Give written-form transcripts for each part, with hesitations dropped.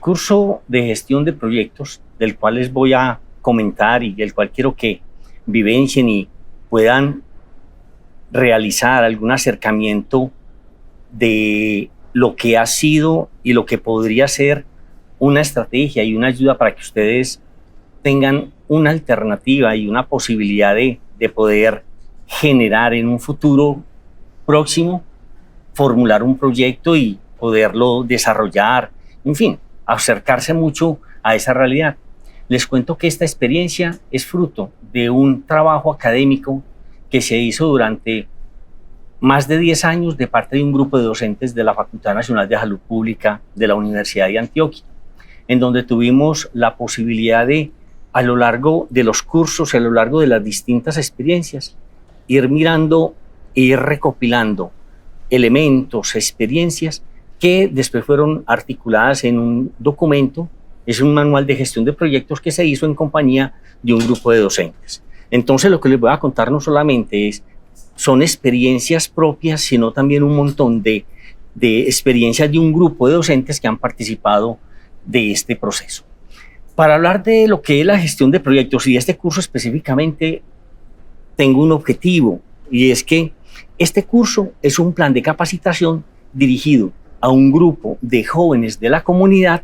curso de gestión de proyectos, del cual les voy a comentar y del cual quiero que vivencien y puedan realizar algún acercamiento de lo que ha sido y lo que podría ser una estrategia y una ayuda para que ustedes tengan una alternativa y una posibilidad de poder generar en un futuro próximo, formular un proyecto y poderlo desarrollar, en fin, acercarse mucho a esa realidad. Les cuento que esta experiencia es fruto de un trabajo académico que se hizo durante más de 10 años de parte de un grupo de docentes de la Facultad Nacional de Salud Pública de la Universidad de Antioquia, en donde tuvimos la posibilidad de, a lo largo de los cursos, a lo largo de las distintas experiencias, ir mirando e ir recopilando elementos, experiencias que después fueron articuladas en un documento. Es un manual de gestión de proyectos que se hizo en compañía de un grupo de docentes. Entonces, lo que les voy a contar no solamente son experiencias propias, sino también un montón de experiencias de un grupo de docentes que han participado de este proceso. Para hablar de lo que es la gestión de proyectos y de este curso específicamente, tengo un objetivo, y es que este curso es un plan de capacitación dirigido a un grupo de jóvenes de la comunidad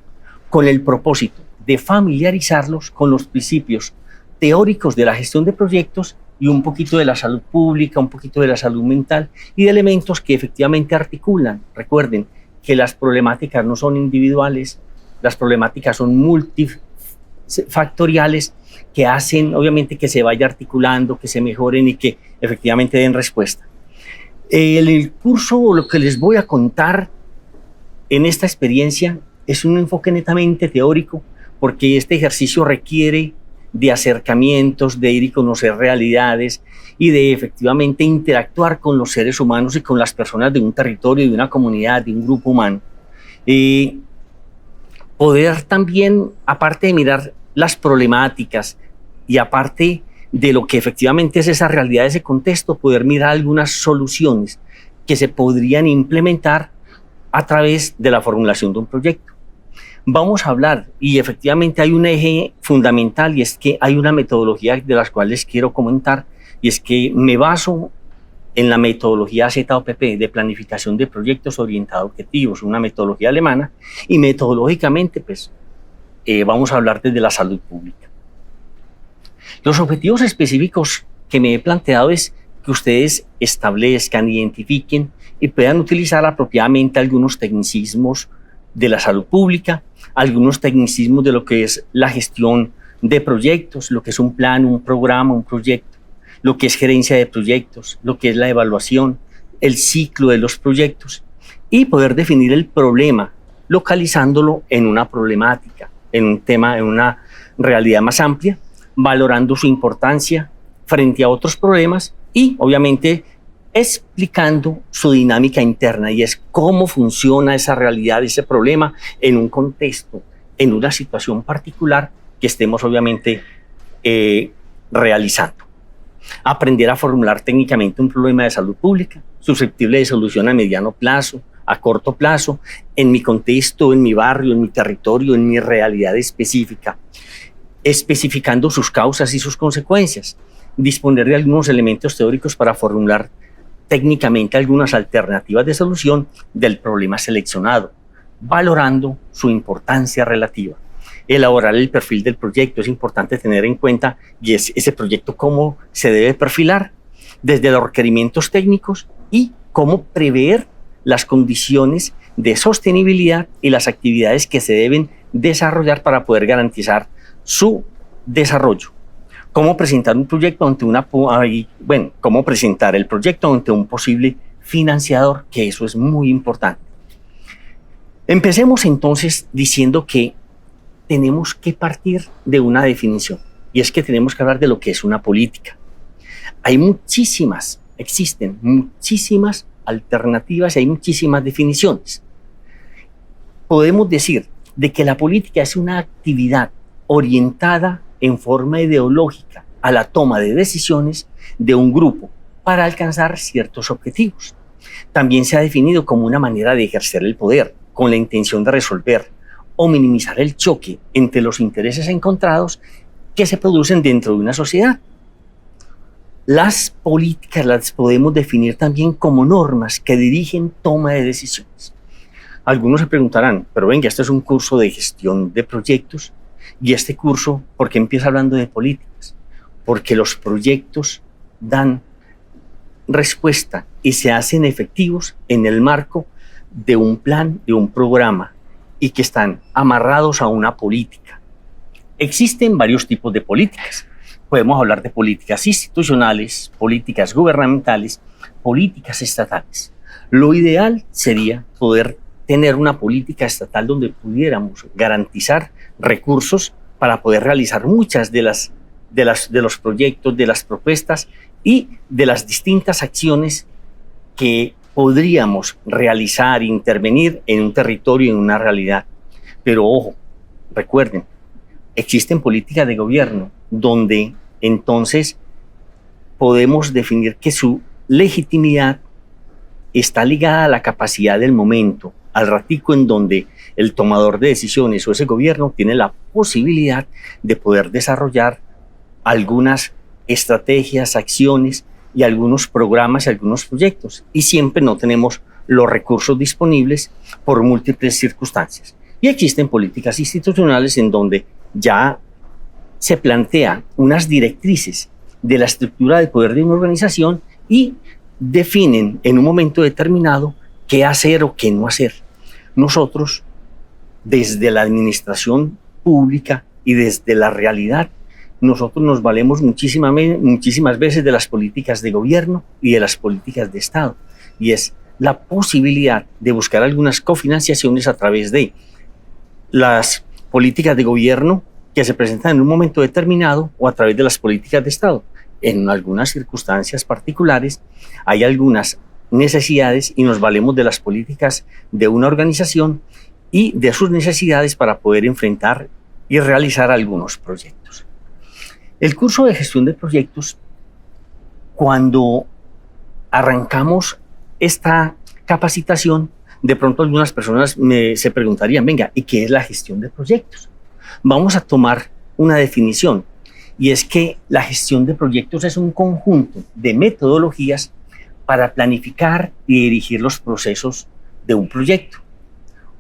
con el propósito de familiarizarlos con los principios teóricos de la gestión de proyectos y un poquito de la salud pública, un poquito de la salud mental y de elementos que efectivamente articulan. Recuerden que las problemáticas no son individuales, las problemáticas son multifactoriales que hacen obviamente que se vaya articulando, que se mejoren y que efectivamente den respuesta. El curso, lo que les voy a contar en esta experiencia, es un enfoque netamente teórico, porque este ejercicio requiere de acercamientos, de ir y conocer realidades y de efectivamente interactuar con los seres humanos y con las personas de un territorio, de una comunidad, de un grupo humano. Poder también, aparte de mirar las problemáticas y aparte de lo que efectivamente es esa realidad, ese contexto, poder mirar algunas soluciones que se podrían implementar a través de la formulación de un proyecto. Vamos a hablar, y efectivamente hay un eje fundamental, y es que hay una metodología de las cuales quiero comentar, y es que me baso en la metodología ZOPP de planificación de proyectos orientados a objetivos, una metodología alemana, y metodológicamente pues vamos a hablar desde la salud pública. Los objetivos específicos que me he planteado es que ustedes establezcan, identifiquen y puedan utilizar apropiadamente algunos tecnicismos de la salud pública, algunos tecnicismos de lo que es la gestión de proyectos, lo que es un plan, un programa, un proyecto, lo que es gerencia de proyectos, lo que es la evaluación, el ciclo de los proyectos y poder definir el problema, localizándolo en una problemática, en un tema, en una realidad más amplia, valorando su importancia frente a otros problemas y obviamente explicando su dinámica interna, y es cómo funciona esa realidad, ese problema en un contexto, en una situación particular que estemos obviamente realizando. Aprender a formular técnicamente un problema de salud pública, susceptible de solución a mediano plazo, a corto plazo, en mi contexto, en mi barrio, en mi territorio, en mi realidad específica, especificando sus causas y sus consecuencias, disponer de algunos elementos teóricos para formular técnicamente algunas alternativas de solución del problema seleccionado, valorando su importancia relativa. Elaborar el perfil del proyecto, es importante tener en cuenta y es ese proyecto cómo se debe perfilar desde los requerimientos técnicos y cómo prever las condiciones de sostenibilidad y las actividades que se deben desarrollar para poder garantizar su desarrollo. Cómo presentar un proyecto ante cómo presentar el proyecto ante un posible financiador, que eso es muy importante. Empecemos entonces diciendo que tenemos que partir de una definición, y es que tenemos que hablar de lo que es una política. Existen muchísimas alternativas y hay muchísimas definiciones. Podemos decir de que la política es una actividad orientada en forma ideológica a la toma de decisiones de un grupo para alcanzar ciertos objetivos. También se ha definido como una manera de ejercer el poder con la intención de resolver o minimizar el choque entre los intereses encontrados que se producen dentro de una sociedad. Las políticas las podemos definir también como normas que dirigen toma de decisiones. Algunos se preguntarán, pero venga, este es un curso de gestión de proyectos, y este curso, ¿por qué empieza hablando de políticas? Porque los proyectos dan respuesta y se hacen efectivos en el marco de un plan, de un programa, y que están amarrados a una política. Existen varios tipos de políticas. Podemos hablar de políticas institucionales, políticas gubernamentales, políticas estatales. Lo ideal sería poder tener una política estatal donde pudiéramos garantizar recursos para poder realizar muchas de los proyectos, de las propuestas y de las distintas acciones que podríamos realizar, intervenir en un territorio, en una realidad. Pero ojo, recuerden, existen políticas de gobierno donde entonces podemos definir que su legitimidad está ligada a la capacidad del momento, al ratico en donde el tomador de decisiones o ese gobierno tiene la posibilidad de poder desarrollar algunas estrategias, acciones y algunos programas y algunos proyectos. Y siempre no tenemos los recursos disponibles por múltiples circunstancias. Y existen políticas institucionales en donde ya se plantean unas directrices de la estructura de poder de una organización y definen en un momento determinado qué hacer o qué no hacer. Nosotros, desde la administración pública y desde la realidad, nosotros nos valemos muchísimas veces de las políticas de gobierno y de las políticas de Estado. Y es la posibilidad de buscar algunas cofinanciaciones a través de las políticas de gobierno que se presentan en un momento determinado o a través de las políticas de Estado. En algunas circunstancias particulares hay algunas necesidades y nos valemos de las políticas de una organización y de sus necesidades para poder enfrentar y realizar algunos proyectos. El curso de gestión de proyectos, cuando arrancamos esta capacitación, de pronto algunas personas se preguntarían, venga, ¿y qué es la gestión de proyectos? Vamos a tomar una definición, y es que la gestión de proyectos es un conjunto de metodologías para planificar y dirigir los procesos de un proyecto.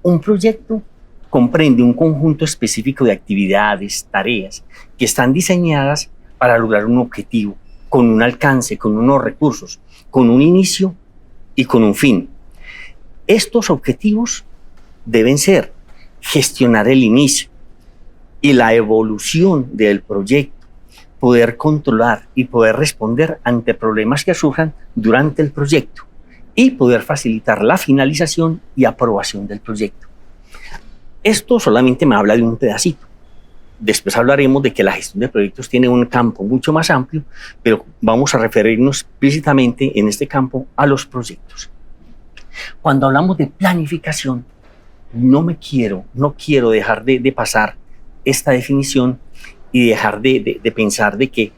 Un proyecto comprende un conjunto específico de actividades, tareas, que están diseñadas para lograr un objetivo, con un alcance, con unos recursos, con un inicio y con un fin. Estos objetivos deben ser gestionar el inicio y la evolución del proyecto, poder controlar y poder responder ante problemas que surjan durante el proyecto y poder facilitar la finalización y aprobación del proyecto. Esto solamente me habla de un pedacito. Después hablaremos de que la gestión de proyectos tiene un campo mucho más amplio, pero vamos a referirnos explícitamente en este campo a los proyectos. Cuando hablamos de planificación, no quiero dejar de pasar esta definición y dejar de pensar de que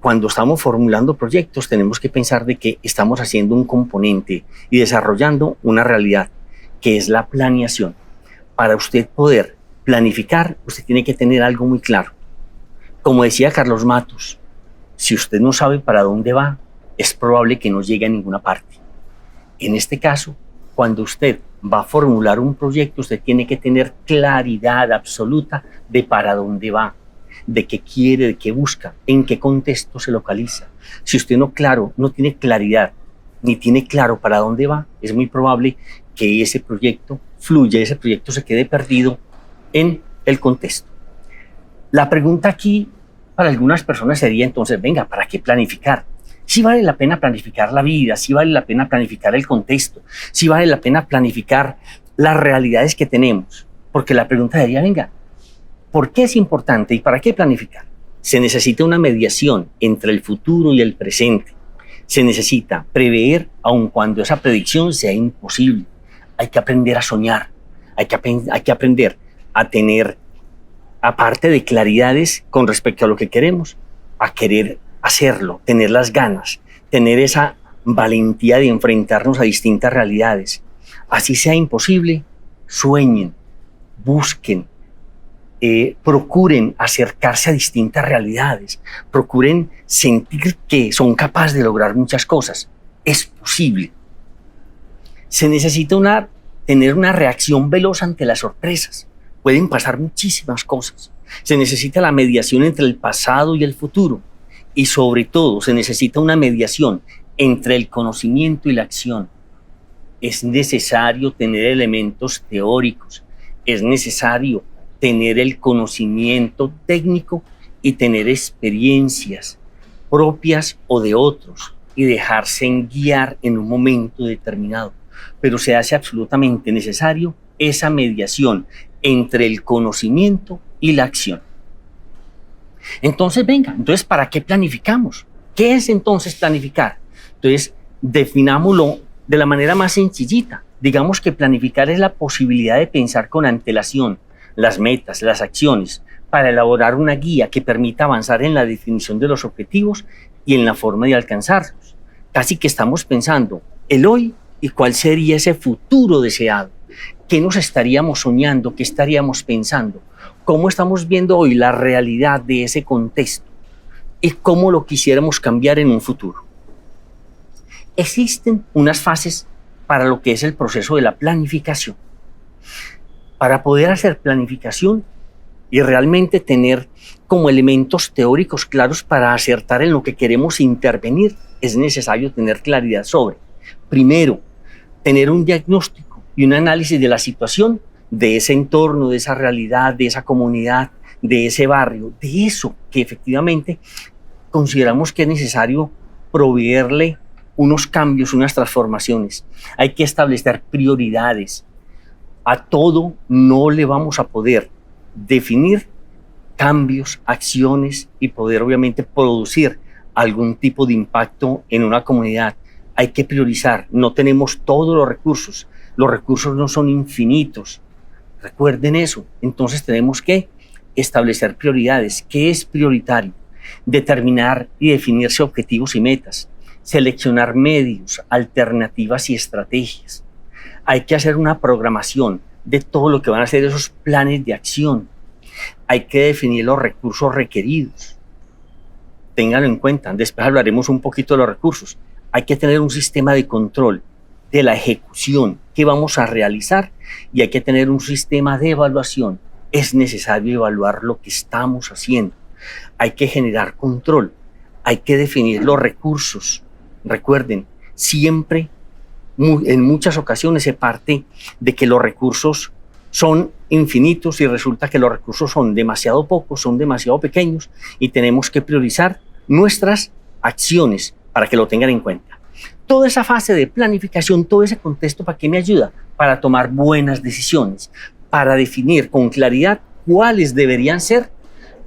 cuando estamos formulando proyectos tenemos que pensar de que estamos haciendo un componente y desarrollando una realidad que es la planeación. Para usted poder planificar, usted tiene que tener algo muy claro. Como decía Carlos Matos, si usted no sabe para dónde va, es probable que no llegue a ninguna parte. En este caso, cuando usted va a formular un proyecto, usted tiene que tener claridad absoluta de para dónde va, de qué quiere, de qué busca, en qué contexto se localiza. Si usted no tiene claridad, ni tiene claro para dónde va, es muy probable que ese proyecto fluya, ese proyecto se quede perdido en el contexto. La pregunta aquí para algunas personas sería entonces, venga, ¿para qué planificar? Sí vale la pena planificar la vida, sí vale la pena planificar el contexto, sí vale la pena planificar las realidades que tenemos, porque la pregunta sería, venga, ¿por qué es importante y para qué planificar? Se necesita una mediación entre el futuro y el presente. Se necesita prever aun cuando esa predicción sea imposible. Hay que aprender a soñar, hay que aprender a tener, aparte de claridades con respecto a lo que queremos, a querer hacerlo, tener las ganas, tener esa valentía de enfrentarnos a distintas realidades. Así sea imposible, sueñen, busquen, procuren acercarse a distintas realidades, procuren sentir que son capaces de lograr muchas cosas. Es posible. Se necesita tener una reacción veloz ante las sorpresas. Pueden pasar muchísimas cosas. Se necesita la mediación entre el pasado y el futuro. Y sobre todo, se necesita una mediación entre el conocimiento y la acción. Es necesario tener elementos teóricos. Es necesario tener el conocimiento técnico y tener experiencias propias o de otros y dejarse guiar en un momento determinado. Pero se hace absolutamente necesario esa mediación entre el conocimiento y la acción. Entonces, entonces, ¿para qué planificamos? ¿Qué es entonces planificar? Entonces, definámoslo de la manera más sencillita. Digamos que planificar es la posibilidad de pensar con antelación las metas, las acciones, para elaborar una guía que permita avanzar en la definición de los objetivos y en la forma de alcanzarlos. Casi que estamos pensando el hoy y cuál sería ese futuro deseado. ¿Qué nos estaríamos soñando? ¿Qué estaríamos pensando? ¿Cómo estamos viendo hoy la realidad de ese contexto? ¿Y cómo lo quisiéramos cambiar en un futuro? Existen unas fases para lo que es el proceso de la planificación. Para poder hacer planificación y realmente tener como elementos teóricos claros para acertar en lo que queremos intervenir, es necesario tener claridad sobre, primero, tener un diagnóstico y un análisis de la situación, de ese entorno, de esa realidad, de esa comunidad, de ese barrio, de eso que efectivamente consideramos que es necesario proveerle unos cambios, unas transformaciones. Hay que establecer prioridades. A todo no le vamos a poder definir cambios, acciones y poder obviamente producir algún tipo de impacto en una comunidad. Hay que priorizar, no tenemos todos los recursos no son infinitos, recuerden eso. Entonces tenemos que establecer prioridades. ¿Qué es prioritario? Determinar y definirse objetivos y metas, seleccionar medios, alternativas y estrategias. Hay que hacer una programación de todo lo que van a ser esos planes de acción. Hay que definir los recursos requeridos. Ténganlo en cuenta, después hablaremos un poquito de los recursos. Hay que tener un sistema de control de la ejecución que vamos a realizar y hay que tener un sistema de evaluación. Es necesario evaluar lo que estamos haciendo. Hay que generar control. Hay que definir los recursos. Recuerden, siempre, en muchas ocasiones se parte de que los recursos son infinitos y resulta que los recursos son demasiado pocos, son demasiado pequeños y tenemos que priorizar nuestras acciones para que lo tengan en cuenta. Toda esa fase de planificación, todo ese contexto, ¿para qué me ayuda? Para tomar buenas decisiones, para definir con claridad cuáles deberían ser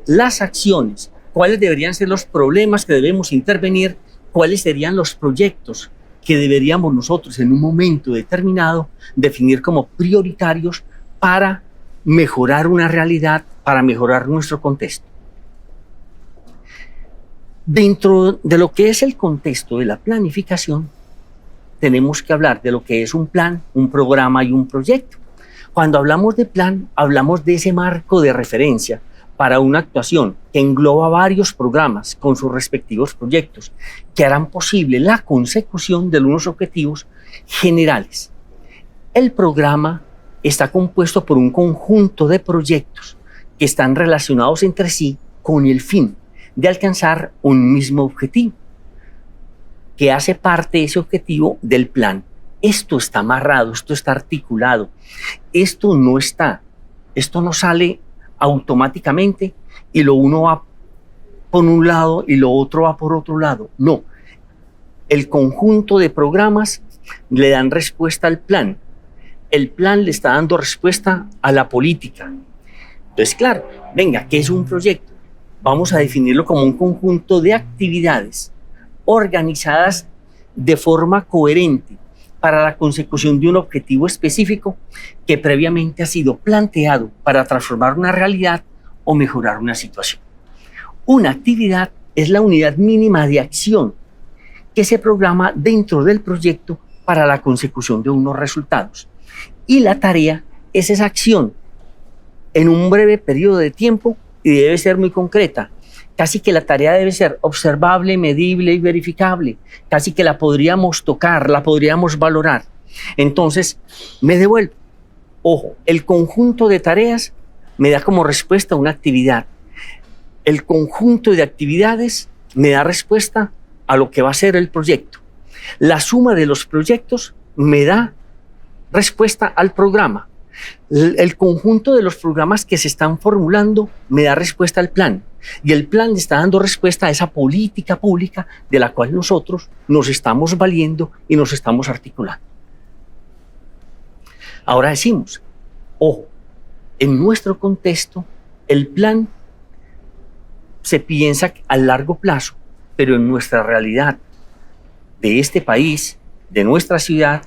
las acciones, cuáles deberían ser los problemas que debemos intervenir, cuáles serían los proyectos que deberíamos nosotros en un momento determinado definir como prioritarios para mejorar una realidad, para mejorar nuestro contexto. Dentro de lo que es el contexto de la planificación, tenemos que hablar de lo que es un plan, un programa y un proyecto. Cuando hablamos de plan, hablamos de ese marco de referencia para una actuación que engloba varios programas con sus respectivos proyectos que harán posible la consecución de unos objetivos generales. El programa está compuesto por un conjunto de proyectos que están relacionados entre sí con el fin de alcanzar un mismo objetivo, que hace parte de ese objetivo del plan. Esto está amarrado, esto está articulado, esto no sale automáticamente y lo uno va por un lado y lo otro va por otro lado. No, el conjunto de programas le dan respuesta al plan. El plan le está dando respuesta a la política. Entonces, claro, ¿qué es un proyecto? Vamos a definirlo como un conjunto de actividades organizadas de forma coherente para la consecución de un objetivo específico que previamente ha sido planteado para transformar una realidad o mejorar una situación. Una actividad es la unidad mínima de acción que se programa dentro del proyecto para la consecución de unos resultados. Y la tarea es esa acción en un breve periodo de tiempo y debe ser muy concreta. Casi que la tarea debe ser observable, medible y verificable. Casi que la podríamos tocar, la podríamos valorar. Entonces, me devuelvo. Ojo, el conjunto de tareas me da como respuesta una actividad. El conjunto de actividades me da respuesta a lo que va a ser el proyecto. La suma de los proyectos me da respuesta al programa. El conjunto de los programas que se están formulando me da respuesta al plan. Y el plan le está dando respuesta a esa política pública de la cual nosotros nos estamos valiendo y nos estamos articulando. Ahora decimos, ojo, en nuestro contexto, el plan se piensa a largo plazo, pero en nuestra realidad de este país, de nuestra ciudad,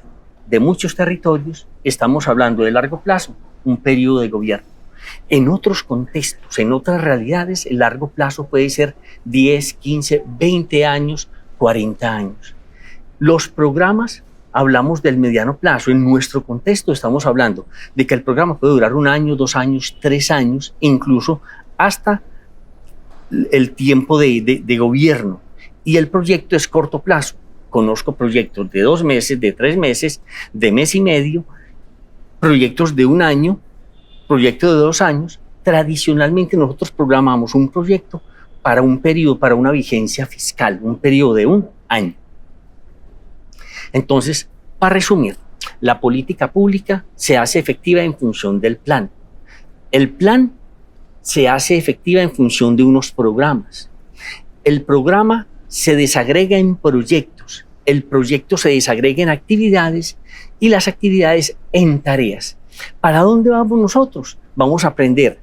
de muchos territorios, estamos hablando de largo plazo, un periodo de gobierno. En otros contextos, en otras realidades, el largo plazo puede ser 10, 15, 20 años, 40 años. Los programas, hablamos del mediano plazo. En nuestro contexto estamos hablando de que el programa puede durar 1 año, 2 años, 3 años, incluso hasta el tiempo de gobierno. Y el proyecto es corto plazo. Conozco proyectos de 2 meses, de 3 meses, de mes y medio, proyectos de 1 año, proyectos de 2 años. Tradicionalmente nosotros programamos un proyecto para un periodo, para una vigencia fiscal, un periodo de 1 año. Entonces, para resumir, la política pública se hace efectiva en función del plan. El plan se hace efectiva en función de unos programas. El programa se desagrega en proyectos. El proyecto se desagrega en actividades y las actividades en tareas. ¿Para dónde vamos nosotros? Vamos a aprender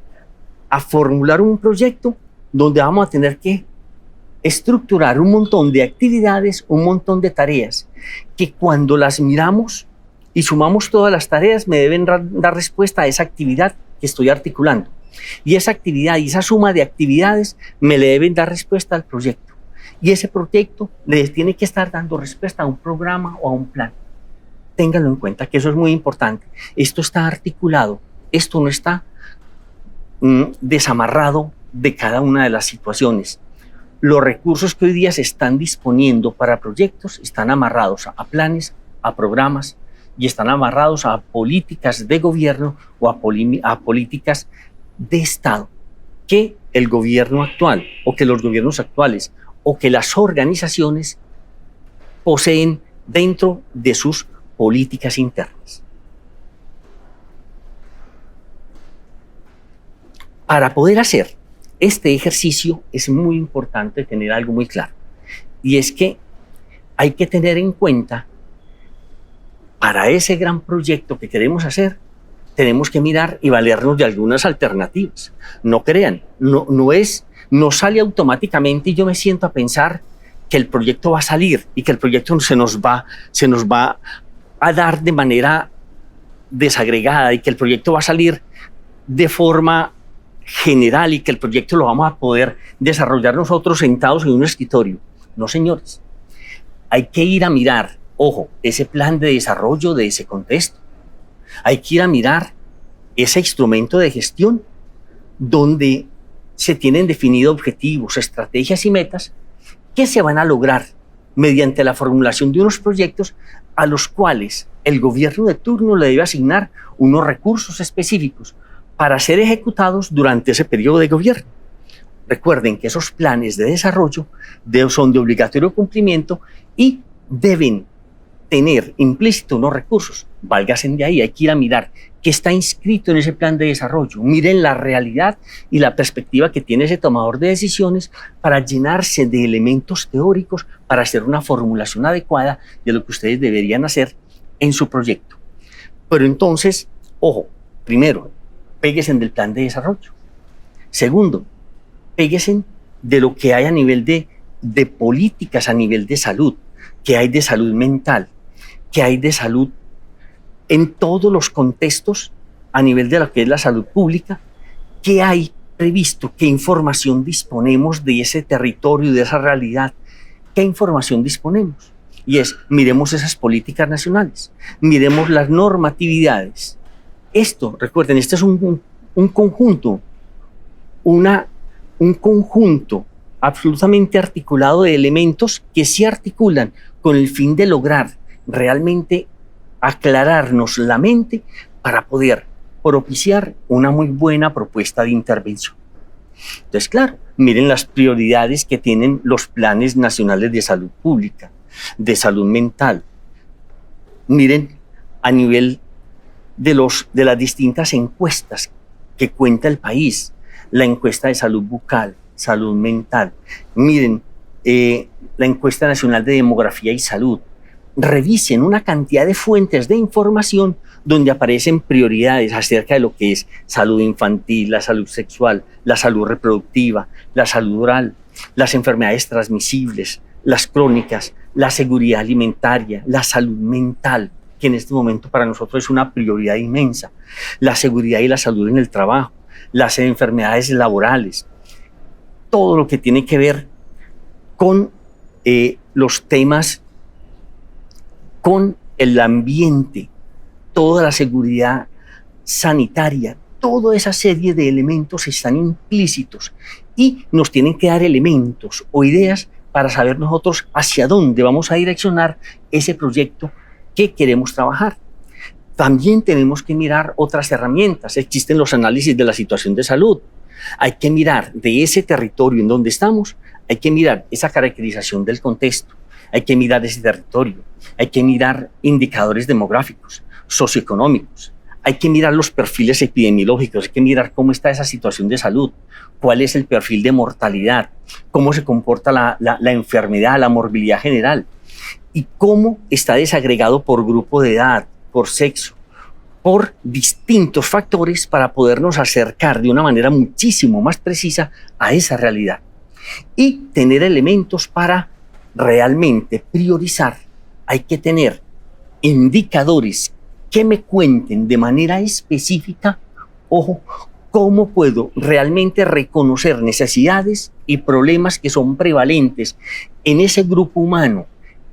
a formular un proyecto donde vamos a tener que estructurar un montón de actividades, un montón de tareas, que cuando las miramos y sumamos todas las tareas me deben dar respuesta a esa actividad que estoy articulando. Y esa actividad y esa suma de actividades me le deben dar respuesta al proyecto. Y ese proyecto le tiene que estar dando respuesta a un programa o a un plan. Ténganlo en cuenta, que eso es muy importante. Esto está articulado, esto no está desamarrado de cada una de las situaciones. Los recursos que hoy día se están disponiendo para proyectos están amarrados a planes, a programas y están amarrados a políticas de gobierno o a políticas de Estado que el gobierno actual o que los gobiernos actuales o que las organizaciones poseen dentro de sus políticas internas. Para poder hacer este ejercicio es muy importante tener algo muy claro, y es que hay que tener en cuenta, para ese gran proyecto que queremos hacer, tenemos que mirar y valernos de algunas alternativas. No crean, no sale automáticamente y yo me siento a pensar que el proyecto va a salir y que el proyecto se nos va a dar de manera desagregada y que el proyecto va a salir de forma general y que el proyecto lo vamos a poder desarrollar nosotros sentados en un escritorio. No, señores. Hay que ir a mirar, ojo, ese plan de desarrollo de ese contexto. Hay que ir a mirar ese instrumento de gestión donde se tienen definidos objetivos, estrategias y metas que se van a lograr mediante la formulación de unos proyectos a los cuales el gobierno de turno le debe asignar unos recursos específicos para ser ejecutados durante ese periodo de gobierno. Recuerden que esos planes de desarrollo son de obligatorio cumplimiento y deben tener implícito unos recursos. Válganse de ahí, hay que ir a mirar qué está inscrito en ese plan de desarrollo. Miren la realidad y la perspectiva que tiene ese tomador de decisiones para llenarse de elementos teóricos para hacer una formulación adecuada de lo que ustedes deberían hacer en su proyecto. Pero entonces, ojo, primero, péguense del plan de desarrollo. Segundo, péguense de lo que hay a nivel de políticas, a nivel de salud, que hay de salud mental, que hay de salud en todos los contextos a nivel de lo que es la salud pública, que hay previsto, qué información disponemos de ese territorio, de esa realidad, qué información disponemos. Y miremos esas políticas nacionales, miremos las normatividades. Esto, recuerden, este es un un conjunto, un conjunto absolutamente articulado de elementos que se articulan con el fin de lograr realmente aclararnos la mente para poder propiciar una muy buena propuesta de intervención. Entonces, claro, miren las prioridades que tienen los planes nacionales de salud pública, de salud mental. Miren a nivel de las distintas encuestas que cuenta el país, la encuesta de salud bucal, salud mental. Miren, la encuesta nacional de demografía y salud. Revisen una cantidad de fuentes de información donde aparecen prioridades acerca de lo que es salud infantil, la salud sexual, la salud reproductiva, la salud oral, las enfermedades transmisibles, las crónicas, la seguridad alimentaria, la salud mental, que en este momento para nosotros es una prioridad inmensa, la seguridad y la salud en el trabajo, las enfermedades laborales, todo lo que tiene que ver con los temas, con el ambiente, toda la seguridad sanitaria, toda esa serie de elementos están implícitos y nos tienen que dar elementos o ideas para saber nosotros hacia dónde vamos a direccionar ese proyecto que queremos trabajar. También tenemos que mirar otras herramientas. Existen los análisis de la situación de salud. Hay que mirar de ese territorio en donde estamos, hay que mirar esa caracterización del contexto, hay que mirar ese territorio, hay que mirar indicadores demográficos, socioeconómicos, hay que mirar los perfiles epidemiológicos, hay que mirar cómo está esa situación de salud, cuál es el perfil de mortalidad, cómo se comporta la enfermedad, la morbilidad general y cómo está desagregado por grupo de edad, por sexo, por distintos factores para podernos acercar de una manera muchísimo más precisa a esa realidad y tener elementos para realmente priorizar. Hay que tener indicadores que me cuenten de manera específica, ojo, cómo puedo realmente reconocer necesidades y problemas que son prevalentes en ese grupo humano,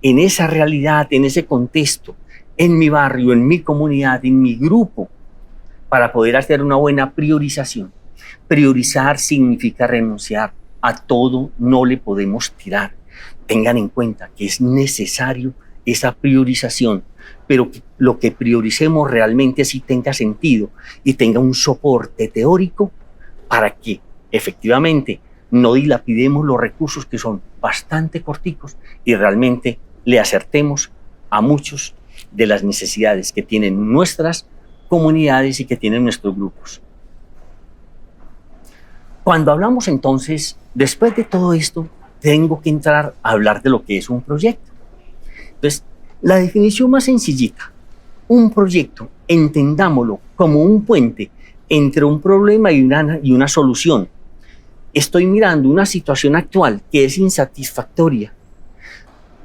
en esa realidad, en ese contexto, en mi barrio, en mi comunidad, en mi grupo, para poder hacer una buena priorización. Priorizar significa renunciar a todo, no le podemos tirar. Tengan en cuenta que es necesario esa priorización, pero que lo que prioricemos realmente sí tenga sentido y tenga un soporte teórico para que efectivamente no dilapidemos los recursos que son bastante corticos y realmente le acertemos a muchos de las necesidades que tienen nuestras comunidades y que tienen nuestros grupos. Cuando hablamos entonces, después de todo esto, tengo que entrar a hablar de lo que es un proyecto. Entonces, la definición más sencillita, un proyecto, entendámoslo como un puente entre un problema y una solución. Estoy mirando una situación actual que es insatisfactoria.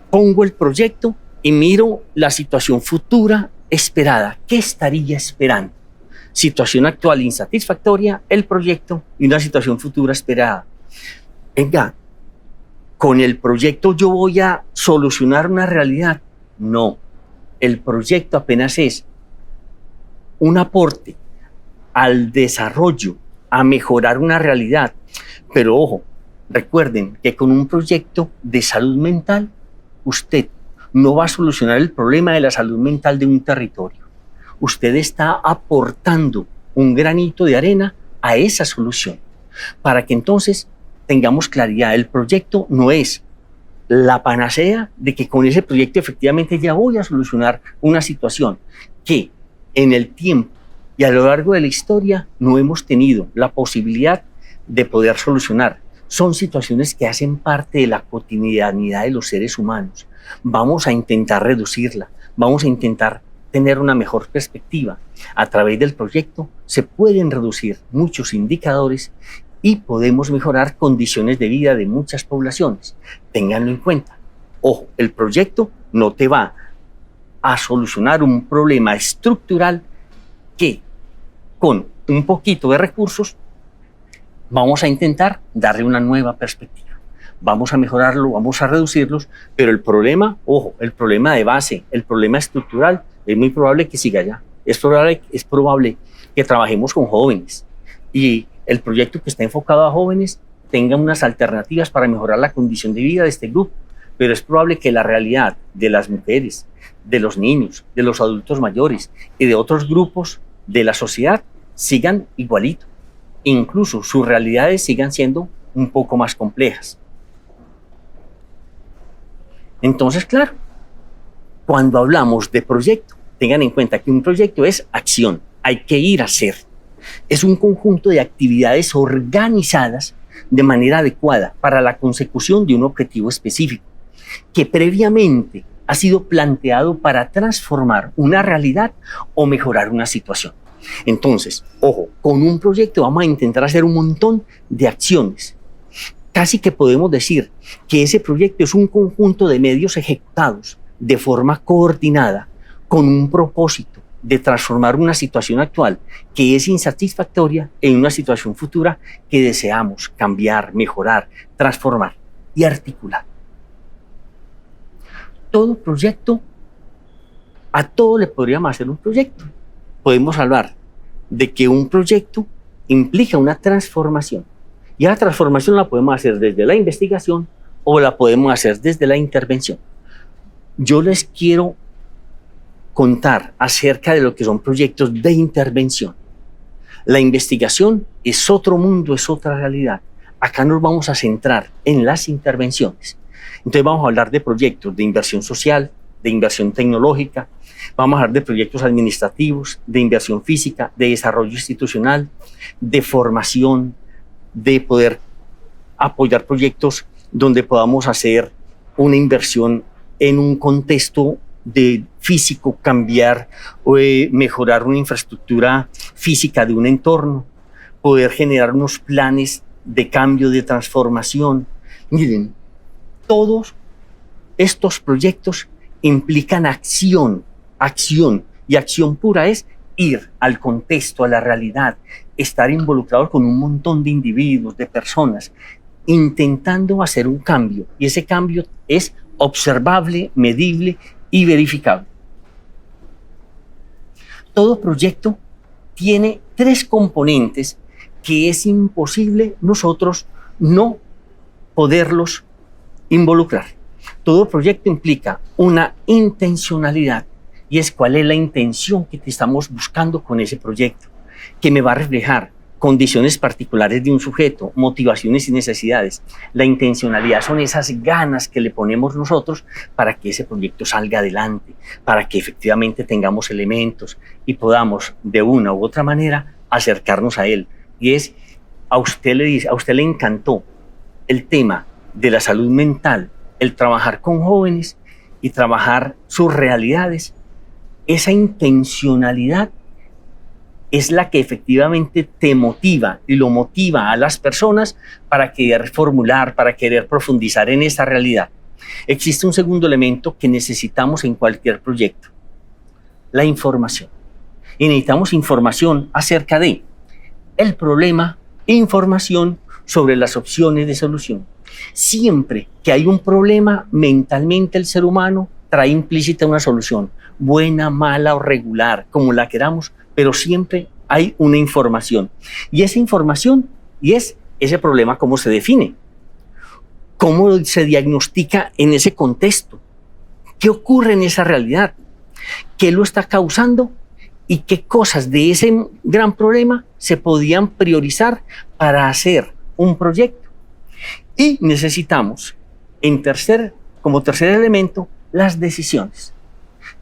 Pongo el proyecto y miro la situación futura esperada. ¿Qué estaría esperando? Situación actual insatisfactoria, el proyecto y una situación futura esperada. Venga, ¿con el proyecto yo voy a solucionar una realidad? No, el proyecto apenas es un aporte al desarrollo, a mejorar una realidad. Pero ojo, recuerden que con un proyecto de salud mental, usted no va a solucionar el problema de la salud mental de un territorio. Usted está aportando un granito de arena a esa solución para que entonces tengamos claridad. El proyecto no es la panacea de que con ese proyecto efectivamente ya voy a solucionar una situación que en el tiempo y a lo largo de la historia no hemos tenido la posibilidad de poder solucionar. Son situaciones que hacen parte de la cotidianidad de los seres humanos. Vamos a intentar reducirla, vamos a intentar tener una mejor perspectiva. A través del proyecto se pueden reducir muchos indicadores y podemos mejorar condiciones de vida de muchas poblaciones. Ténganlo en cuenta. Ojo, el proyecto no te va a solucionar un problema estructural que con un poquito de recursos vamos a intentar darle una nueva perspectiva. Vamos a mejorarlo, vamos a reducirlos, pero el problema, ojo, el problema de base, el problema estructural, es muy probable que siga allá. Es probable que trabajemos con jóvenes, y el proyecto que está enfocado a jóvenes tenga unas alternativas para mejorar la condición de vida de este grupo. Pero es probable que la realidad de las mujeres, de los niños, de los adultos mayores y de otros grupos de la sociedad sigan igualito. Incluso sus realidades sigan siendo un poco más complejas. Entonces, claro, cuando hablamos de proyecto, tengan en cuenta que un proyecto es acción, hay que ir a hacer. Es un conjunto de actividades organizadas de manera adecuada para la consecución de un objetivo específico, que previamente ha sido planteado para transformar una realidad o mejorar una situación. Entonces, ojo, con un proyecto vamos a intentar hacer un montón de acciones. Casi que podemos decir que ese proyecto es un conjunto de medios ejecutados de forma coordinada con un propósito de transformar una situación actual que es insatisfactoria en una situación futura que deseamos cambiar, mejorar, transformar y articular. Todo proyecto, a todo le podríamos hacer un proyecto. Podemos hablar de que un proyecto implica una transformación. Y la transformación la podemos hacer desde la investigación o la podemos hacer desde la intervención. Yo les quiero contar acerca de lo que son proyectos de intervención. La investigación es otro mundo, es otra realidad. Acá nos vamos a centrar en las intervenciones. Entonces vamos a hablar de proyectos de inversión social, de inversión tecnológica, vamos a hablar de proyectos administrativos, de inversión física, de desarrollo institucional, de formación, de poder apoyar proyectos donde podamos hacer una inversión en un contexto de físico, cambiar o mejorar una infraestructura física de un entorno, poder generar unos planes de cambio, de transformación. Miren, todos estos proyectos implican acción, y acción pura es ir al contexto, a la realidad, estar involucrados con un montón de individuos, de personas, intentando hacer un cambio, y ese cambio es observable, medible y verificable. Todo proyecto tiene 3 componentes que es imposible nosotros no poderlos involucrar. Todo proyecto implica una intencionalidad, y es cuál es la intención que estamos buscando con ese proyecto, que me va a reflejar condiciones particulares de un sujeto, motivaciones y necesidades. La intencionalidad son esas ganas que le ponemos nosotros para que ese proyecto salga adelante, para que efectivamente tengamos elementos y podamos de una u otra manera acercarnos a él. Y es, a usted le encantó el tema de la salud mental, el trabajar con jóvenes y trabajar sus realidades. Esa intencionalidad es la que efectivamente te motiva y lo motiva a las personas para querer formular, para querer profundizar en esa realidad. Existe un segundo elemento que necesitamos en cualquier proyecto: la información. Y necesitamos información acerca de el problema, información sobre las opciones de solución. Siempre que hay un problema, mentalmente el ser humano trae implícita una solución, buena, mala o regular, como la queramos, pero siempre hay una información. Y esa información, y es ese problema, ¿cómo se define? ¿Cómo se diagnostica en ese contexto? ¿Qué ocurre en esa realidad? ¿Qué lo está causando? ¿Y qué cosas de ese gran problema se podían priorizar para hacer un proyecto? Y necesitamos, como tercer elemento, las decisiones.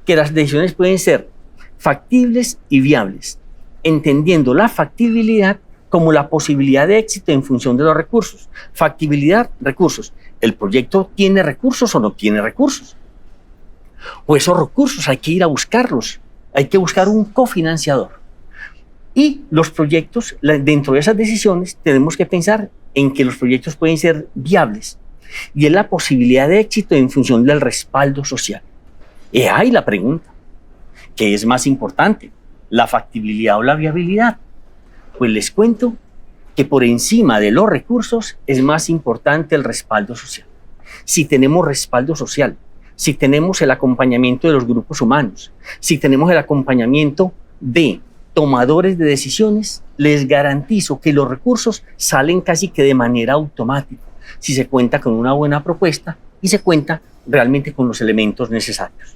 Que las decisiones pueden ser factibles y viables, entendiendo la factibilidad como la posibilidad de éxito en función de los recursos. Factibilidad, recursos. ¿El proyecto tiene recursos o no tiene recursos? O esos recursos hay que ir a buscarlos. Hay que buscar un cofinanciador. Y los proyectos, dentro de esas decisiones, tenemos que pensar en que los proyectos pueden ser viables. Y es la posibilidad de éxito en función del respaldo social. Y ahí la pregunta: ¿qué es más importante, la factibilidad o la viabilidad? Pues les cuento que por encima de los recursos es más importante el respaldo social. Si tenemos respaldo social, si tenemos el acompañamiento de los grupos humanos, si tenemos el acompañamiento de tomadores de decisiones, les garantizo que los recursos salen casi que de manera automática si se cuenta con una buena propuesta y se cuenta realmente con los elementos necesarios.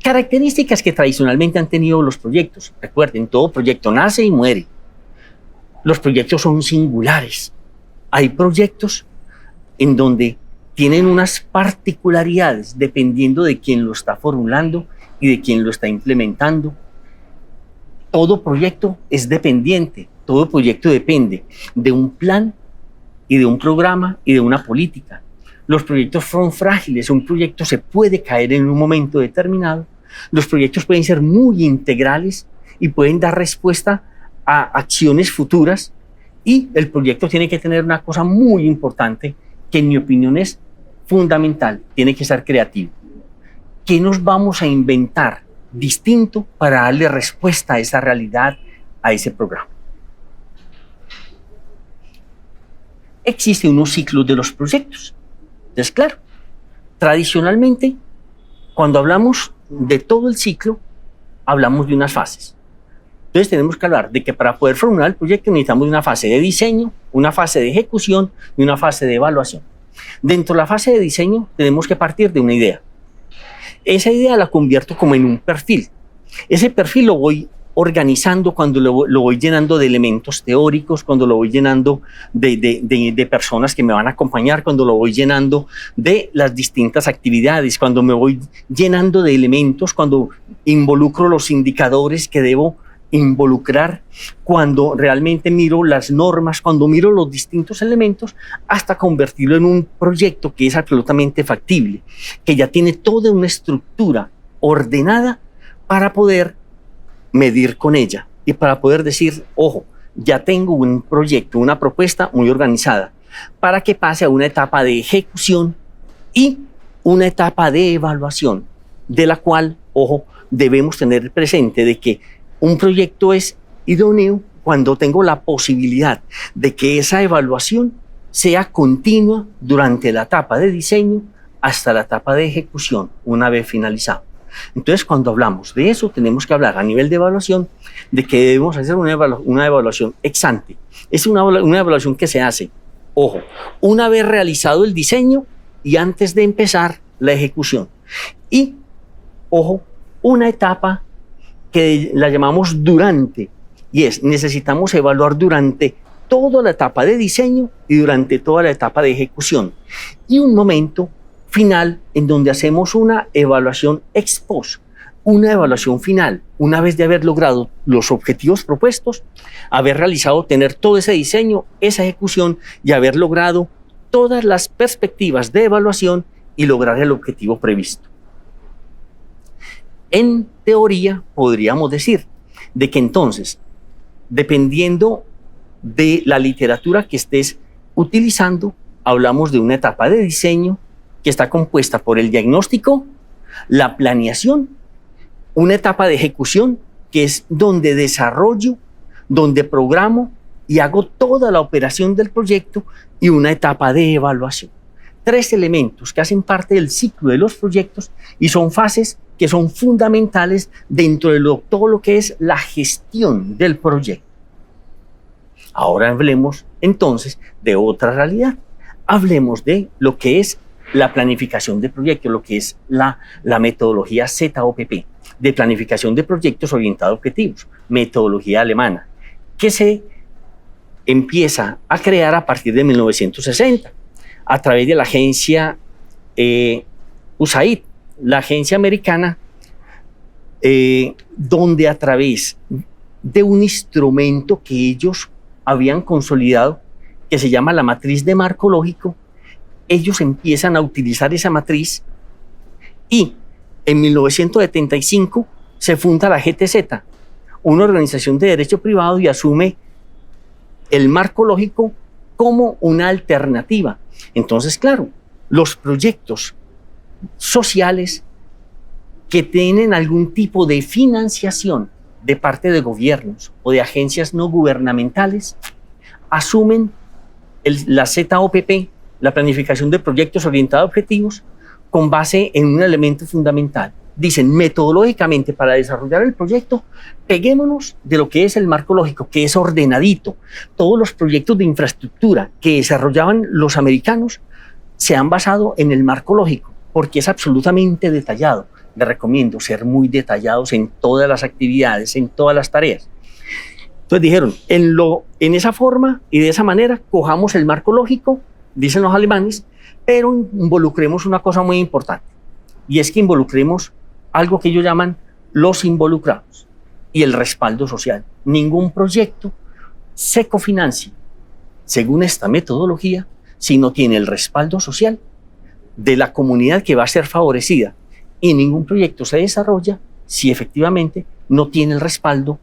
Características que tradicionalmente han tenido los proyectos. Recuerden, todo proyecto nace y muere. Los proyectos son singulares. Hay proyectos en donde tienen unas particularidades dependiendo de quién lo está formulando y de quién lo está implementando. Todo proyecto es dependiente, todo proyecto depende de un plan y de un programa y de una política. Los proyectos son frágiles, un proyecto se puede caer en un momento determinado. Los proyectos pueden ser muy integrales y pueden dar respuesta a acciones futuras, y el proyecto tiene que tener una cosa muy importante que en mi opinión es fundamental, tiene que ser creativo. ¿Qué nos vamos a inventar distinto para darle respuesta a esa realidad, a ese programa? Existen unos ciclos de los proyectos. Entonces, claro, tradicionalmente, cuando hablamos de todo el ciclo, hablamos de unas fases. Entonces tenemos que hablar de que para poder formular el proyecto necesitamos una fase de diseño, una fase de ejecución y una fase de evaluación. Dentro de la fase de diseño tenemos que partir de una idea. Esa idea la convierto como en un perfil. Ese perfil lo voy organizando cuando lo voy llenando de elementos teóricos, cuando lo voy llenando de personas que me van a acompañar, cuando lo voy llenando de las distintas actividades, cuando me voy llenando de elementos, cuando involucro los indicadores que debo involucrar, cuando realmente miro las normas, cuando miro los distintos elementos, hasta convertirlo en un proyecto que es absolutamente factible, que ya tiene toda una estructura ordenada para poder medir con ella y para poder decir, ojo, ya tengo un proyecto, una propuesta muy organizada, para que pase a una etapa de ejecución y una etapa de evaluación, de la cual, ojo, debemos tener presente de que un proyecto es idóneo cuando tengo la posibilidad de que esa evaluación sea continua durante la etapa de diseño hasta la etapa de ejecución, una vez finalizado. Entonces, cuando hablamos de eso, tenemos que hablar a nivel de evaluación de que debemos hacer una evaluación ex ante. Es una evaluación que se hace, ojo, una vez realizado el diseño y antes de empezar la ejecución. Y, ojo, una etapa que la llamamos durante, y necesitamos evaluar durante toda la etapa de diseño y durante toda la etapa de ejecución. Y un momento final en donde hacemos una evaluación ex post, una evaluación final, una vez de haber logrado los objetivos propuestos, haber realizado, tener todo ese diseño, esa ejecución y haber logrado todas las perspectivas de evaluación y lograr el objetivo previsto. En teoría, podríamos decir de que entonces, dependiendo de la literatura que estés utilizando, hablamos de una etapa de diseño que está compuesta por el diagnóstico, la planeación, una etapa de ejecución que es donde desarrollo, donde programo y hago toda la operación del proyecto, y una etapa de evaluación. 3 elementos que hacen parte del ciclo de los proyectos y son fases que son fundamentales dentro de todo lo que es la gestión del proyecto. Ahora hablemos entonces de otra realidad. Hablemos de lo que es la planificación de proyectos, lo que es la metodología ZOPP, de planificación de proyectos orientados a objetivos, metodología alemana, que se empieza a crear a partir de 1960 a través de la agencia USAID, la agencia americana, donde a través de un instrumento que ellos habían consolidado, que se llama la matriz de marco lógico, ellos empiezan a utilizar esa matriz, y en 1975 se funda la GTZ, una organización de derecho privado, y asume el marco lógico como una alternativa. Entonces, claro, los proyectos sociales que tienen algún tipo de financiación de parte de gobiernos o de agencias no gubernamentales asumen la ZOPP, la planificación de proyectos orientados a objetivos, con base en un elemento fundamental, dicen metodológicamente para desarrollar el proyecto, peguémonos de lo que es el marco lógico, que es ordenadito. Todos los proyectos de infraestructura que desarrollaban los americanos se han basado en el marco lógico, porque es absolutamente detallado. Les recomiendo ser muy detallados en todas las actividades, en todas las tareas. Entonces dijeron, en esa forma y de esa manera, cojamos el marco lógico, dicen los alemanes, pero involucremos una cosa muy importante, y es que involucremos algo que ellos llaman los involucrados y el respaldo social. Ningún proyecto se cofinancia según esta metodología si no tiene el respaldo social de la comunidad que va a ser favorecida, y ningún proyecto se desarrolla si efectivamente no tiene el respaldo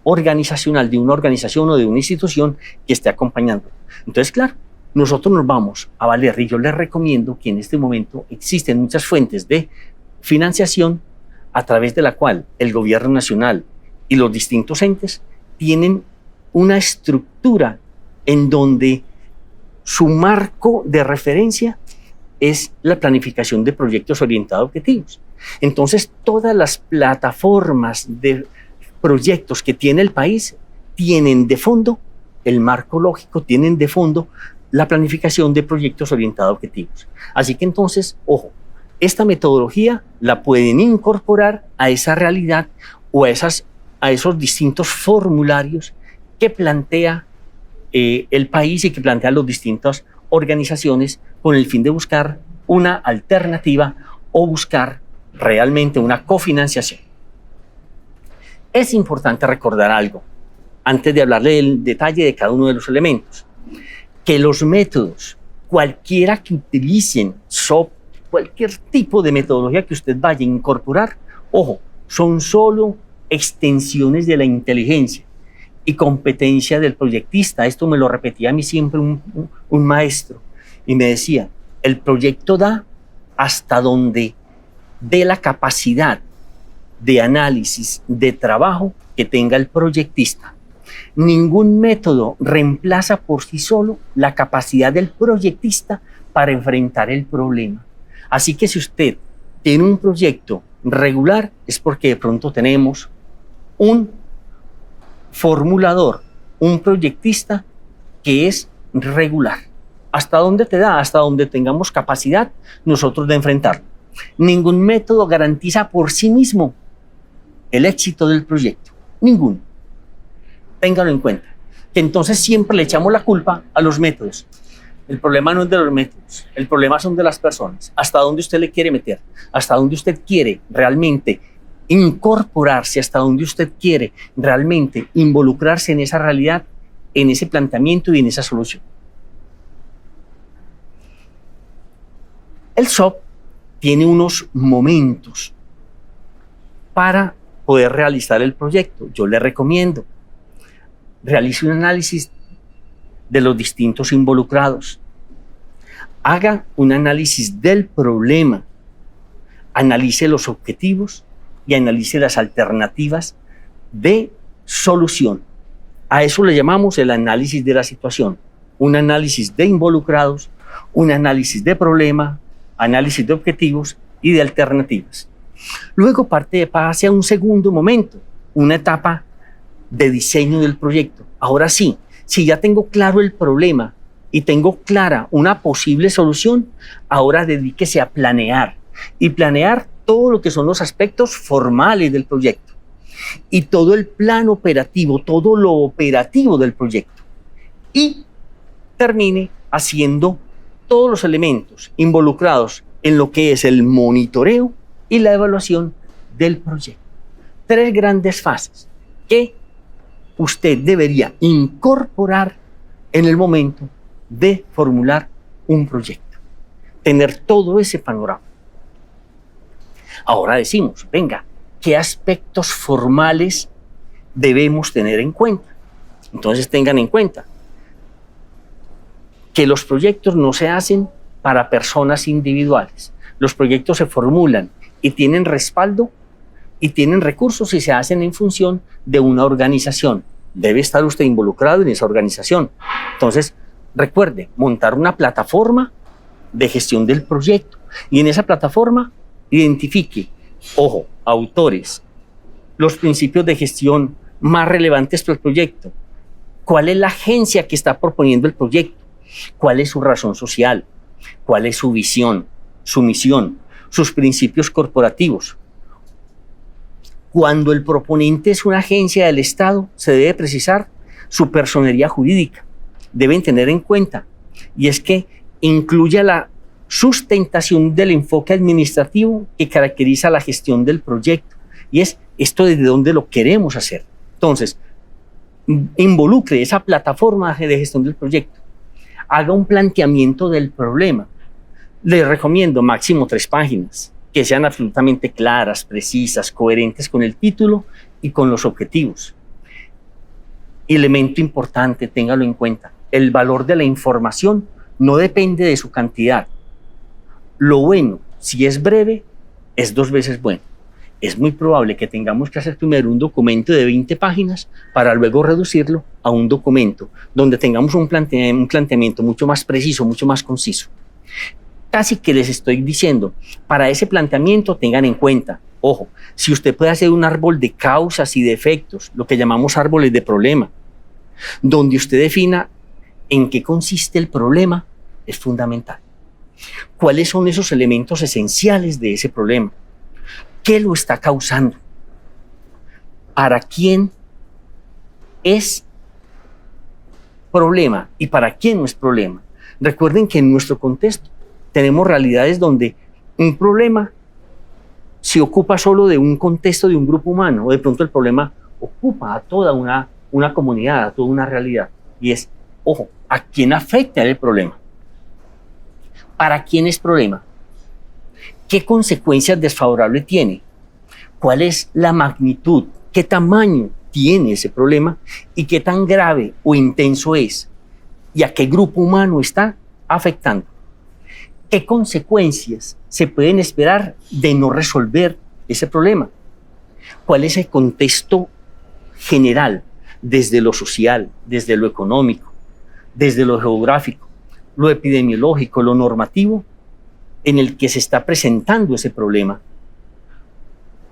organizacional de una organización o de una institución que esté acompañando. Entonces, claro, nosotros nos vamos a valer, y yo les recomiendo que en este momento existen muchas fuentes de financiación a través de la cual el gobierno nacional y los distintos entes tienen una estructura en donde su marco de referencia es la planificación de proyectos orientados a objetivos. Entonces, todas las plataformas de proyectos que tiene el país tienen de fondo el marco lógico, tienen de fondo la planificación de proyectos orientados a objetivos. Así que entonces, ojo, esta metodología la pueden incorporar a esa realidad o a esos distintos formularios que plantea el país y que plantean las distintas organizaciones con el fin de buscar una alternativa o buscar realmente una cofinanciación. Es importante recordar algo antes de hablarle del detalle de cada uno de los elementos, que los métodos, cualquiera que utilicen, SOP, cualquier tipo de metodología que usted vaya a incorporar, ojo, son solo extensiones de la inteligencia y competencia del proyectista. Esto me lo repetía a mí siempre un maestro, y me decía, el proyecto da hasta donde dé la capacidad de análisis, de trabajo que tenga el proyectista. Ningún método reemplaza por sí solo la capacidad del proyectista para enfrentar el problema. Así que si usted tiene un proyecto regular, es porque de pronto tenemos un formulador, un proyectista que es regular. ¿Hasta dónde te da? Hasta donde tengamos capacidad nosotros de enfrentarlo. Ningún método garantiza por sí mismo el éxito del proyecto. Ninguno. Téngalo en cuenta. Que entonces siempre le echamos la culpa a los métodos. El problema no es de los métodos, el problema son de las personas. ¿Hasta dónde usted le quiere meter? ¿Hasta dónde usted quiere realmente incorporarse? ¿Hasta dónde usted quiere realmente involucrarse en esa realidad, en ese planteamiento y en esa solución? El SOP tiene unos momentos para poder realizar el proyecto. Yo le recomiendo, realice un análisis de los distintos involucrados. Haga un análisis del problema, analice los objetivos y analice las alternativas de solución. A eso le llamamos el análisis de la situación. Un análisis de involucrados, un análisis de problema, análisis de objetivos y de alternativas. Luego pase a un segundo momento, una etapa de diseño del proyecto. Ahora sí, si ya tengo claro el problema y tengo clara una posible solución, ahora dedíquese a planear y planear todo lo que son los aspectos formales del proyecto y todo el plan operativo, todo lo operativo del proyecto, y termine haciendo todos los elementos involucrados en lo que es el monitoreo y la evaluación del proyecto. 3 grandes fases que usted debería incorporar en el momento de formular un proyecto. Tener todo ese panorama. Ahora decimos, venga, ¿qué aspectos formales debemos tener en cuenta? Entonces tengan en cuenta que los proyectos no se hacen para personas individuales. Los proyectos se formulan y tienen respaldo y tienen recursos y se hacen en función de una organización. Debe estar usted involucrado en esa organización. Entonces, recuerde, montar una plataforma de gestión del proyecto y en esa plataforma identifique Ojo, autores, los principios de gestión más relevantes para el proyecto. ¿Cuál es la agencia que está proponiendo el proyecto? ¿Cuál es su razón social? ¿Cuál es su visión, su misión, sus principios corporativos? Cuando el proponente es una agencia del Estado, se debe precisar su personería jurídica. Deben tener en cuenta, y es que incluya la sustentación del enfoque administrativo que caracteriza la gestión del proyecto, y es esto desde dónde lo queremos hacer. Entonces, involucre esa plataforma de gestión del proyecto, haga un planteamiento del problema. Les recomiendo máximo 3 páginas, que sean absolutamente claras, precisas, coherentes con el título y con los objetivos. Elemento importante, téngalo en cuenta, el valor de la información no depende de su cantidad. Lo bueno, si es breve, es 2 veces bueno. Es muy probable que tengamos que hacer primero un documento de 20 páginas para luego reducirlo a un documento donde tengamos un planteamiento mucho más preciso, mucho más conciso. Casi que les estoy diciendo, para ese planteamiento tengan en cuenta, ojo, si usted puede hacer un árbol de causas y de efectos, lo que llamamos árboles de problema, donde usted defina en qué consiste el problema, es fundamental. ¿Cuáles son esos elementos esenciales de ese problema? ¿Qué lo está causando? ¿Para quién es problema y para quién no es problema? Recuerden que en nuestro contexto tenemos realidades donde un problema se ocupa solo de un contexto de un grupo humano, o de pronto el problema ocupa a toda una comunidad, a toda una realidad. Y es, ojo, ¿a quién afecta el problema? ¿Para quién es problema? ¿Qué consecuencias desfavorables tiene? ¿Cuál es la magnitud? ¿Qué tamaño tiene ese problema? ¿Y qué tan grave o intenso es? ¿Y a qué grupo humano está afectando? ¿Qué consecuencias se pueden esperar de no resolver ese problema? ¿Cuál es el contexto general, desde lo social, desde lo económico, desde lo geográfico, lo epidemiológico, lo normativo, en el que se está presentando ese problema?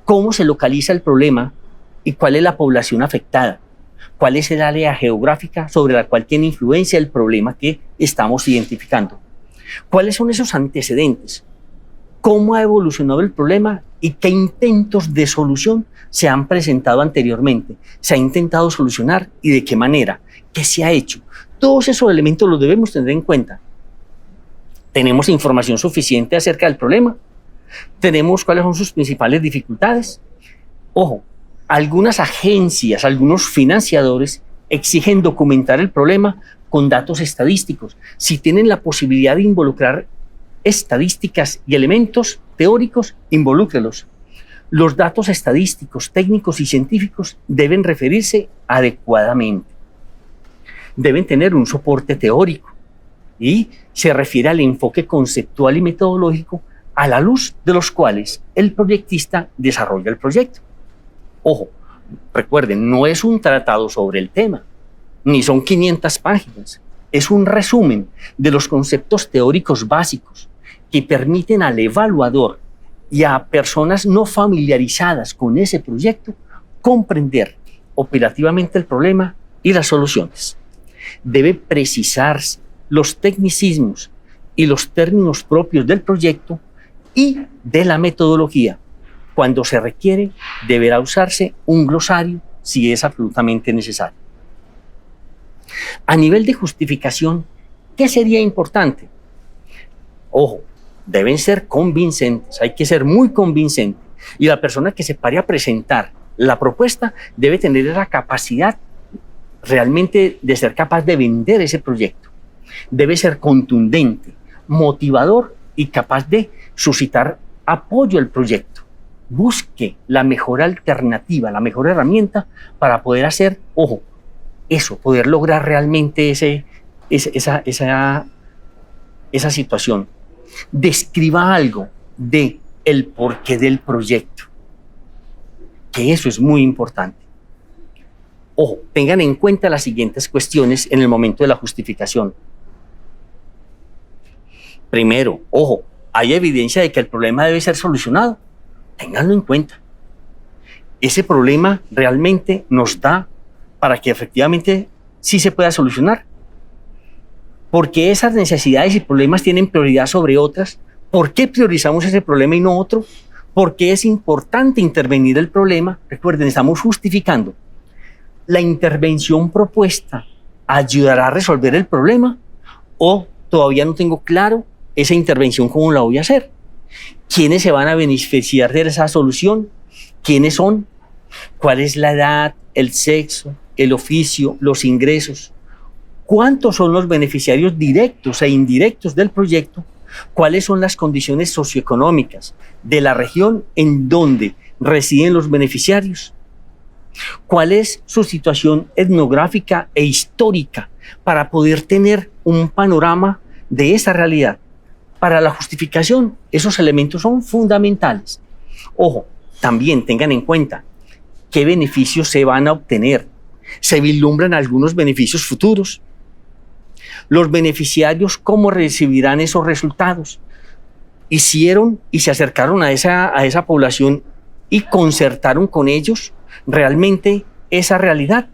¿Cómo se localiza el problema y cuál es la población afectada? ¿Cuál es el área geográfica sobre la cual tiene influencia el problema que estamos identificando? ¿Cuáles son esos antecedentes? ¿Cómo ha evolucionado el problema y qué intentos de solución se han presentado anteriormente? ¿Se ha intentado solucionar y de qué manera? ¿Qué se ha hecho? Todos esos elementos los debemos tener en cuenta. ¿Tenemos información suficiente acerca del problema? ¿Tenemos cuáles son sus principales dificultades? Ojo, algunas agencias, algunos financiadores exigen documentar el problema con datos estadísticos. Si tienen la posibilidad de involucrar estadísticas y elementos teóricos, involúcrelos. Los datos estadísticos, técnicos y científicos deben referirse adecuadamente. Deben tener un soporte teórico y se refiere al enfoque conceptual y metodológico a la luz de los cuales el proyectista desarrolla el proyecto. Ojo, recuerden, no es un tratado sobre el tema, ni son 500 páginas. Es un resumen de los conceptos teóricos básicos que permiten al evaluador y a personas no familiarizadas con ese proyecto comprender operativamente el problema y las soluciones. Debe precisarse los tecnicismos y los términos propios del proyecto y de la metodología. Cuando se requiere, deberá usarse un glosario si es absolutamente necesario. A nivel de justificación, ¿qué sería importante? Ojo, deben ser convincentes, hay que ser muy convincente. Y la persona que se pare a presentar la propuesta debe tener la capacidad realmente de ser capaz de vender ese proyecto. Debe ser contundente, motivador y capaz de suscitar apoyo al proyecto. Busque la mejor alternativa, la mejor herramienta para poder hacer, ojo, eso, poder lograr realmente esa situación. Describa algo de el porqué del proyecto, que eso es muy importante. Ojo, tengan en cuenta las siguientes cuestiones en el momento de la justificación. Primero, ojo, ¿hay evidencia de que el problema debe ser solucionado? Ténganlo en cuenta. Ese problema realmente nos da para que efectivamente sí se pueda solucionar. ¿Por qué esas necesidades y problemas tienen prioridad sobre otras? ¿Por qué priorizamos ese problema y no otro? ¿Por qué es importante intervenir el problema? Recuerden, estamos justificando. ¿La intervención propuesta ayudará a resolver el problema? ¿O todavía no tengo claro esa intervención cómo la voy a hacer? ¿Quiénes se van a beneficiar de esa solución? ¿Quiénes son? ¿Cuál es la edad, el sexo, el oficio, los ingresos? ¿Cuántos son los beneficiarios directos e indirectos del proyecto? ¿Cuáles son las condiciones socioeconómicas de la región en donde residen los beneficiarios? ¿Cuál es su situación etnográfica e histórica para poder tener un panorama de esa realidad? Para la justificación, esos elementos son fundamentales. Ojo, también tengan en cuenta qué beneficios se van a obtener. Se vislumbran algunos beneficios futuros. Los beneficiarios, ¿cómo recibirán esos resultados? Hicieron y se acercaron a esa población y concertaron con ellos realmente esa realidad.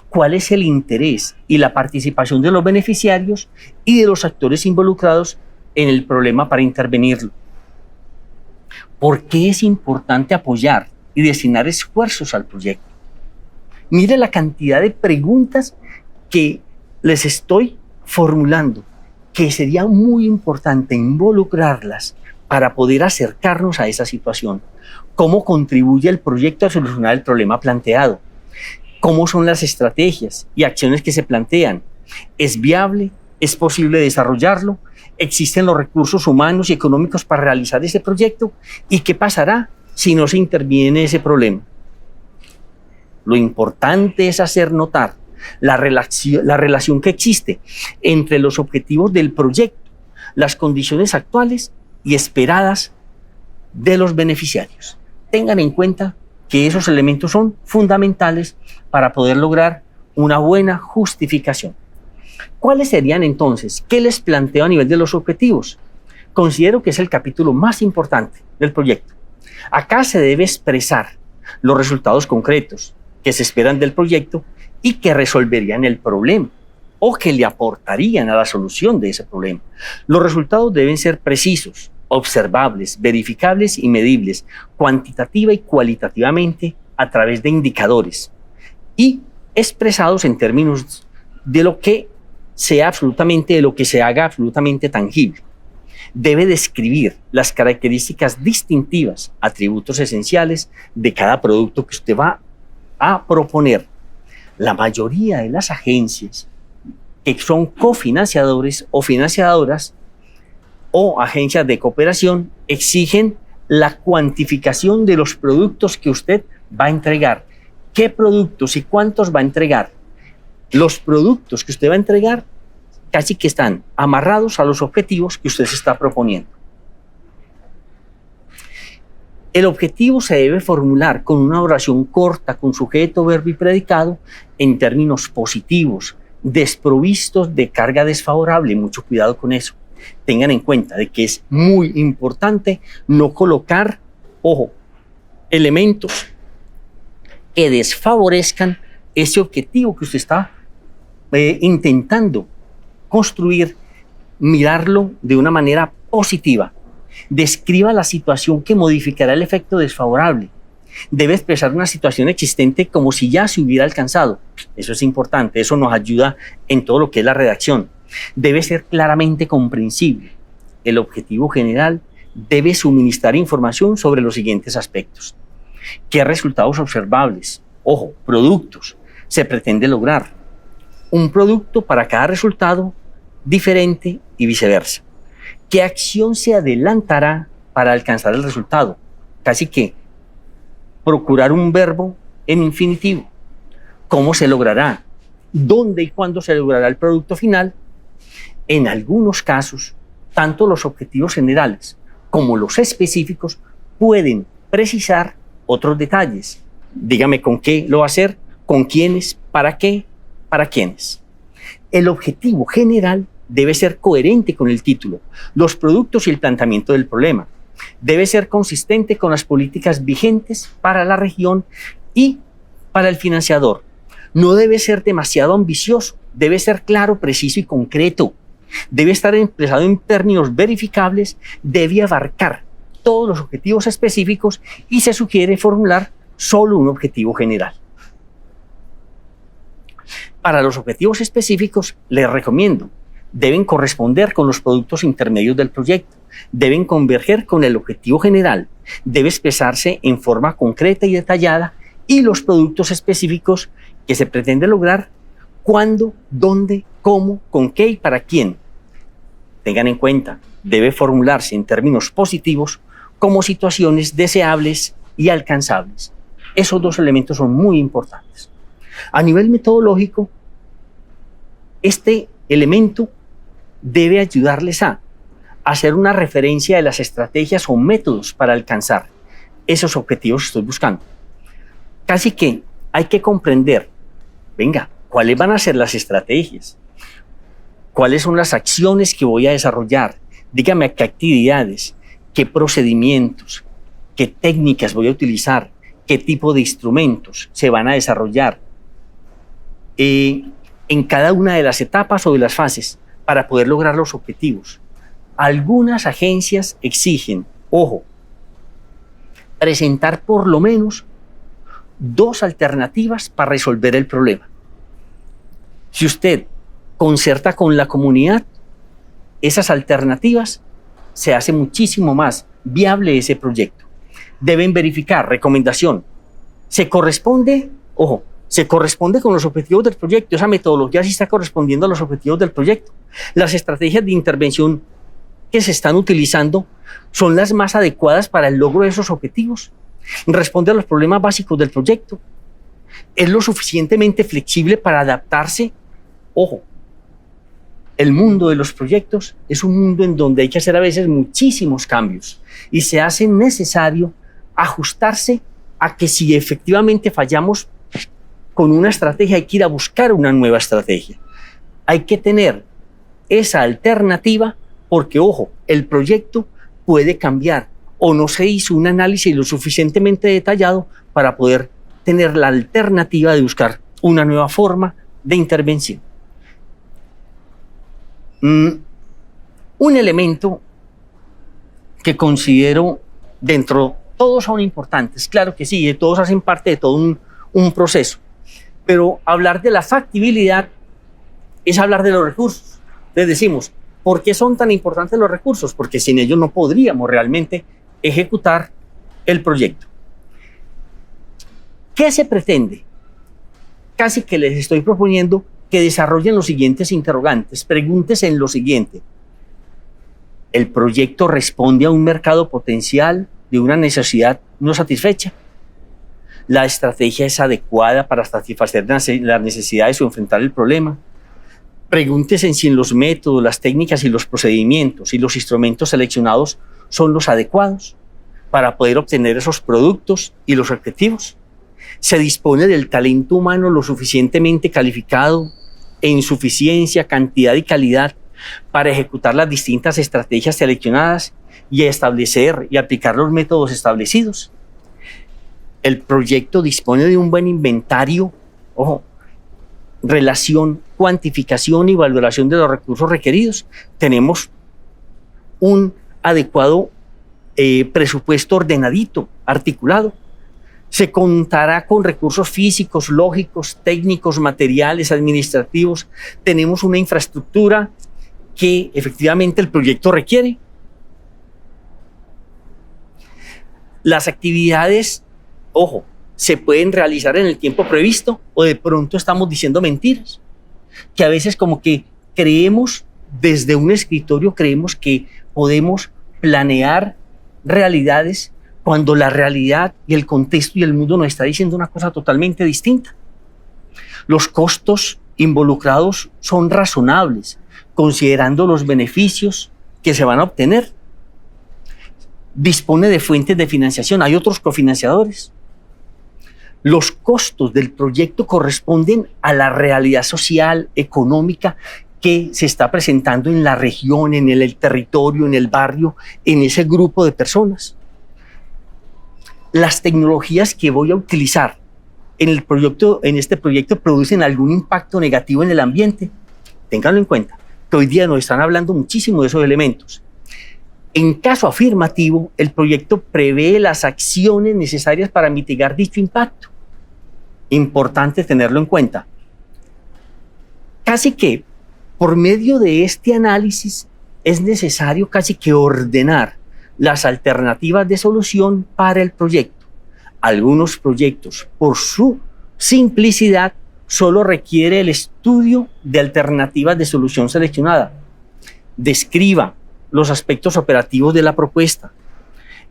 ¿Cuál es el interés y la participación de los beneficiarios y de los actores involucrados en el problema para intervenirlo? ¿Por qué es importante apoyar y destinar esfuerzos al proyecto? Mire la cantidad de preguntas que les estoy formulando, que sería muy importante involucrarlas para poder acercarnos a esa situación. ¿Cómo contribuye el proyecto a solucionar el problema planteado? ¿Cómo son las estrategias y acciones que se plantean? ¿Es viable? ¿Es posible desarrollarlo? ¿Existen los recursos humanos y económicos para realizar ese proyecto? ¿Y qué pasará si no se interviene en ese problema? Lo importante es hacer notar la relación que existe entre los objetivos del proyecto, las condiciones actuales y esperadas de los beneficiarios. Tengan en cuenta que esos elementos son fundamentales para poder lograr una buena justificación. ¿Cuáles serían entonces? ¿Qué les planteo a nivel de los objetivos? Considero que es el capítulo más importante del proyecto. Acá se debe expresar los resultados concretos que se esperan del proyecto y que resolverían el problema o que le aportarían a la solución de ese problema. Los resultados deben ser precisos, observables, verificables y medibles, cuantitativa y cualitativamente a través de indicadores y expresados en términos de lo que sea absolutamente, de lo que se haga absolutamente tangible. Debe describir las características distintivas, atributos esenciales de cada producto que usted va a proponer. La mayoría de las agencias que son cofinanciadores o financiadoras o agencias de cooperación exigen la cuantificación de los productos que usted va a entregar. ¿Qué productos y cuántos va a entregar? Los productos que usted va a entregar casi que están amarrados a los objetivos que usted se está proponiendo. El objetivo se debe formular con una oración corta, con sujeto, verbo y predicado, en términos positivos, desprovistos de carga desfavorable. Mucho cuidado con eso. Tengan en cuenta de que es muy importante no colocar, ojo, elementos que desfavorezcan ese objetivo que usted está intentando construir, mirarlo de una manera positiva. Describa la situación que modificará el efecto desfavorable. Debe expresar una situación existente como si ya se hubiera alcanzado. Eso es importante, eso nos ayuda en todo lo que es la redacción. Debe ser claramente comprensible. El objetivo general debe suministrar información sobre los siguientes aspectos. ¿Qué resultados observables? Ojo, productos se pretende lograr. Un producto para cada resultado diferente y viceversa. ¿Qué acción se adelantará para alcanzar el resultado? Casi que procurar un verbo en infinitivo. ¿Cómo se logrará? ¿Dónde y cuándo se logrará el producto final? En algunos casos, tanto los objetivos generales como los específicos pueden precisar otros detalles. Dígame con qué lo va a hacer, con quiénes, para qué, para quiénes. El objetivo general debe ser coherente con el título, los productos y el planteamiento del problema. debe ser consistente con las políticas vigentes para la región y para el financiador. No debe ser demasiado ambicioso, debe ser claro, preciso y concreto. Debe estar expresado en términos verificables, debe abarcar todos los objetivos específicos y se sugiere formular solo un objetivo general. Para los objetivos específicos, les recomiendo, deben corresponder con los productos intermedios del proyecto, deben converger con el objetivo general, debe expresarse en forma concreta y detallada y los productos específicos que se pretende lograr, cuándo, dónde, cómo, con qué y para quién. Tengan en cuenta, debe formularse en términos positivos como situaciones deseables y alcanzables. Esos dos elementos son muy importantes. A nivel metodológico, este elemento debe ayudarles a hacer una referencia de las estrategias o métodos para alcanzar esos objetivos que estoy buscando. Casi que hay que comprender, venga, ¿cuáles van a ser las estrategias? ¿Cuáles son las acciones que voy a desarrollar? Dígame qué actividades, qué procedimientos, qué técnicas voy a utilizar, qué tipo de instrumentos se van a desarrollar en cada una de las etapas o de las fases para poder lograr los objetivos. Algunas agencias exigen, ojo, presentar por lo menos 2 alternativas para resolver el problema. Si usted concerta con la comunidad esas alternativas, se hace muchísimo más viable ese proyecto. Deben verificar, recomendación, ¿se corresponde? Ojo, ¿se corresponde con los objetivos del proyecto? Esa metodología sí está correspondiendo a los objetivos del proyecto. Las estrategias de intervención que se están utilizando son las más adecuadas para el logro de esos objetivos. Responde a los problemas básicos del proyecto. Es lo suficientemente flexible para adaptarse. Ojo, el mundo de los proyectos es un mundo en donde hay que hacer a veces muchísimos cambios y se hace necesario ajustarse a que si efectivamente fallamos con una estrategia hay que ir a buscar una nueva estrategia. Hay que tener esa alternativa porque, ojo, el proyecto puede cambiar o no se hizo un análisis lo suficientemente detallado para poder tener la alternativa de buscar una nueva forma de intervención. Un elemento que considero dentro, todos son importantes, claro que sí, todos hacen parte de todo un proceso, pero hablar de la factibilidad es hablar de los recursos. Les decimos, ¿por qué son tan importantes los recursos? Porque sin ellos no podríamos realmente ejecutar el proyecto. ¿Qué se pretende? Casi que les estoy proponiendo que desarrollen los siguientes interrogantes. Pregúntese en lo siguiente: ¿el proyecto responde a un mercado potencial de una necesidad no satisfecha? ¿La estrategia es adecuada para satisfacer las necesidades o enfrentar el problema? Pregúntese en si los métodos, las técnicas y los procedimientos y los instrumentos seleccionados son los adecuados para poder obtener esos productos y los objetivos. ¿Se dispone del talento humano lo suficientemente calificado en suficiencia, cantidad y calidad para ejecutar las distintas estrategias seleccionadas y establecer y aplicar los métodos establecidos? ¿El proyecto dispone de un buen inventario? Ojo, relación, cuantificación y valoración de los recursos requeridos. Tenemos un adecuado presupuesto ordenadito, articulado. Se contará con recursos físicos, lógicos, técnicos, materiales, administrativos. Tenemos una infraestructura que efectivamente el proyecto requiere. Las actividades, ojo, se pueden realizar en el tiempo previsto o de pronto estamos diciendo mentiras, que a veces como que creemos desde un escritorio, creemos que podemos planear realidades cuando la realidad y el contexto y el mundo nos está diciendo una cosa totalmente distinta. Los costos involucrados son razonables, considerando los beneficios que se van a obtener. Dispone de fuentes de financiación, hay otros cofinanciadores. Los costos del proyecto corresponden a la realidad social, económica que se está presentando en la región, en el territorio, en el barrio, en ese grupo de personas. Las tecnologías que voy a utilizar en este proyecto producen algún impacto negativo en el ambiente. Ténganlo en cuenta, que hoy día nos están hablando muchísimo de esos elementos. En caso afirmativo, el proyecto prevé las acciones necesarias para mitigar dicho impacto. Importante tenerlo en cuenta. Casi que por medio de este análisis es necesario casi que ordenar las alternativas de solución para el proyecto. Algunos proyectos, por su simplicidad, solo requiere el estudio de alternativas de solución seleccionada. Describa los aspectos operativos de la propuesta.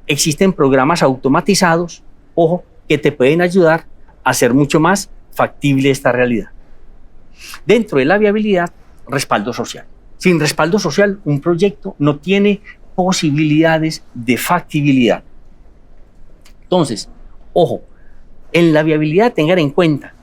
Existen programas automatizados, ojo, que te pueden ayudar a hacer mucho más factible esta realidad. Dentro de la viabilidad, respaldo social. Sin respaldo social, un proyecto no tiene posibilidades de factibilidad. Entonces, ojo, en la viabilidad tengan en cuenta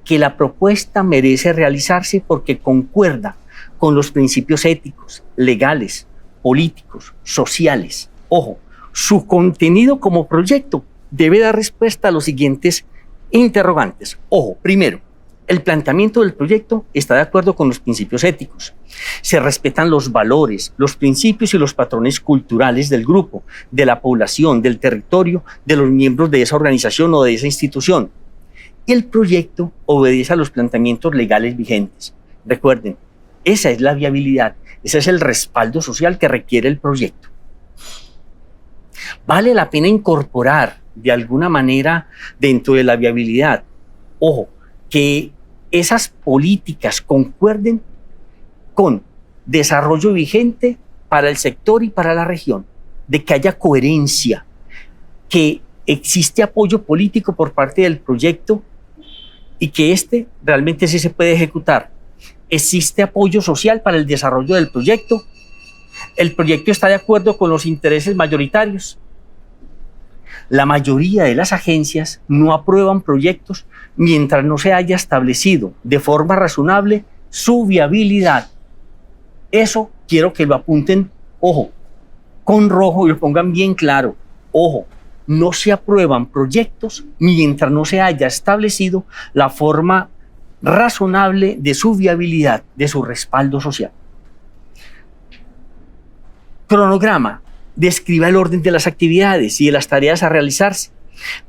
que la propuesta merece realizarse porque concuerda con los principios éticos, legales, políticos, sociales. Ojo, su contenido como proyecto debe dar respuesta a los siguientes interrogantes. Ojo, primero, el planteamiento del proyecto está de acuerdo con los principios éticos. Se respetan los valores, los principios y los patrones culturales del grupo, de la población, del territorio, de los miembros de esa organización o de esa institución. Y el proyecto obedece a los planteamientos legales vigentes. Recuerden, esa es la viabilidad, ese es el respaldo social que requiere el proyecto. Vale la pena incorporar de alguna manera dentro de la viabilidad, ojo, que esas políticas concuerden con desarrollo vigente para el sector y para la región, de que haya coherencia, que existe apoyo político por parte del proyecto y que realmente sí se puede ejecutar. Existe apoyo social para el desarrollo del proyecto. El proyecto está de acuerdo con los intereses mayoritarios. La mayoría de las agencias no aprueban proyectos mientras no se haya establecido de forma razonable su viabilidad. Eso quiero que lo apunten, ojo, con rojo y lo pongan bien claro. Ojo, no se aprueban proyectos mientras no se haya establecido la forma razonable de su viabilidad, de su respaldo social. Cronograma. Describa el orden de las actividades y de las tareas a realizarse.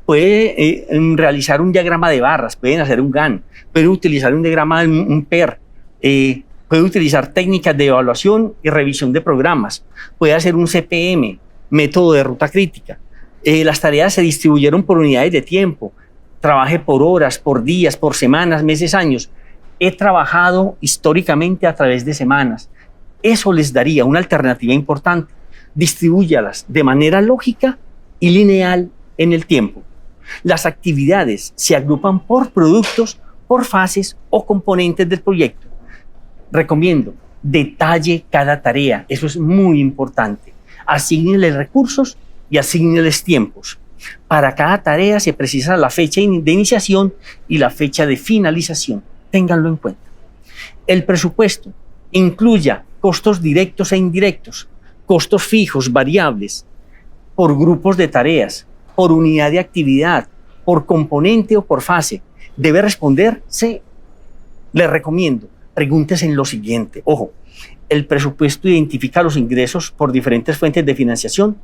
Puede realizar un diagrama de barras, pueden hacer un GAN, puede utilizar un diagrama, un PER, puede utilizar técnicas de evaluación y revisión de programas, puede hacer un CPM, método de ruta crítica. Las tareas se distribuyeron por unidades de tiempo, trabaje por horas, por días, por semanas, meses, años. He trabajado históricamente a través de semanas. Eso les daría una alternativa importante. Distribúyalas de manera lógica y lineal en el tiempo. Las actividades se agrupan por productos, por fases o componentes del proyecto. Recomiendo, detalle cada tarea, eso es muy importante. Asígnele recursos y asígneles tiempos. Para cada tarea se precisa la fecha de iniciación y la fecha de finalización. Ténganlo en cuenta. El presupuesto incluya costos directos e indirectos, costos fijos, variables, por grupos de tareas, por unidad de actividad, por componente o por fase. Debe responder sí. Les recomiendo, pregúntese en lo siguiente. Ojo, el presupuesto identifica los ingresos por diferentes fuentes de financiación.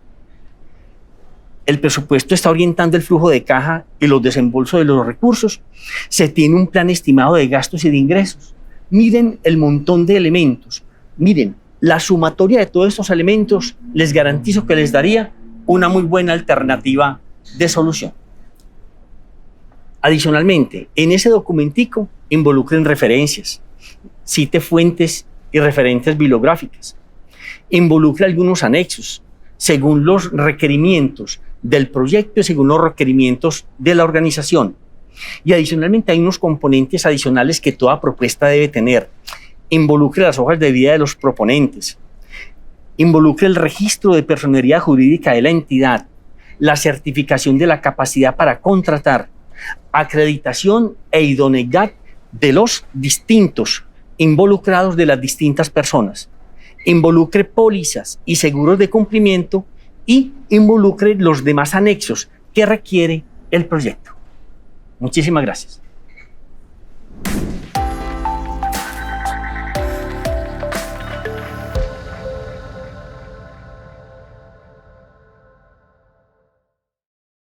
El presupuesto está orientando el flujo de caja y los desembolsos de los recursos. Se tiene un plan estimado de gastos y de ingresos. Miren el montón de elementos. Miren, la sumatoria de todos estos elementos les garantizo que les daría una muy buena alternativa de solución. Adicionalmente, en ese documentico involucren referencias, cite fuentes y referentes bibliográficas, involucre algunos anexos según los requerimientos del proyecto y según los requerimientos de la organización. Y adicionalmente hay unos componentes adicionales que toda propuesta debe tener. Involucre las hojas de vida de los proponentes, involucre el registro de personería jurídica de la entidad, la certificación de la capacidad para contratar, acreditación e idoneidad de los distintos involucrados de las distintas personas, involucre pólizas y seguros de cumplimiento y involucre los demás anexos que requiere el proyecto. Muchísimas gracias.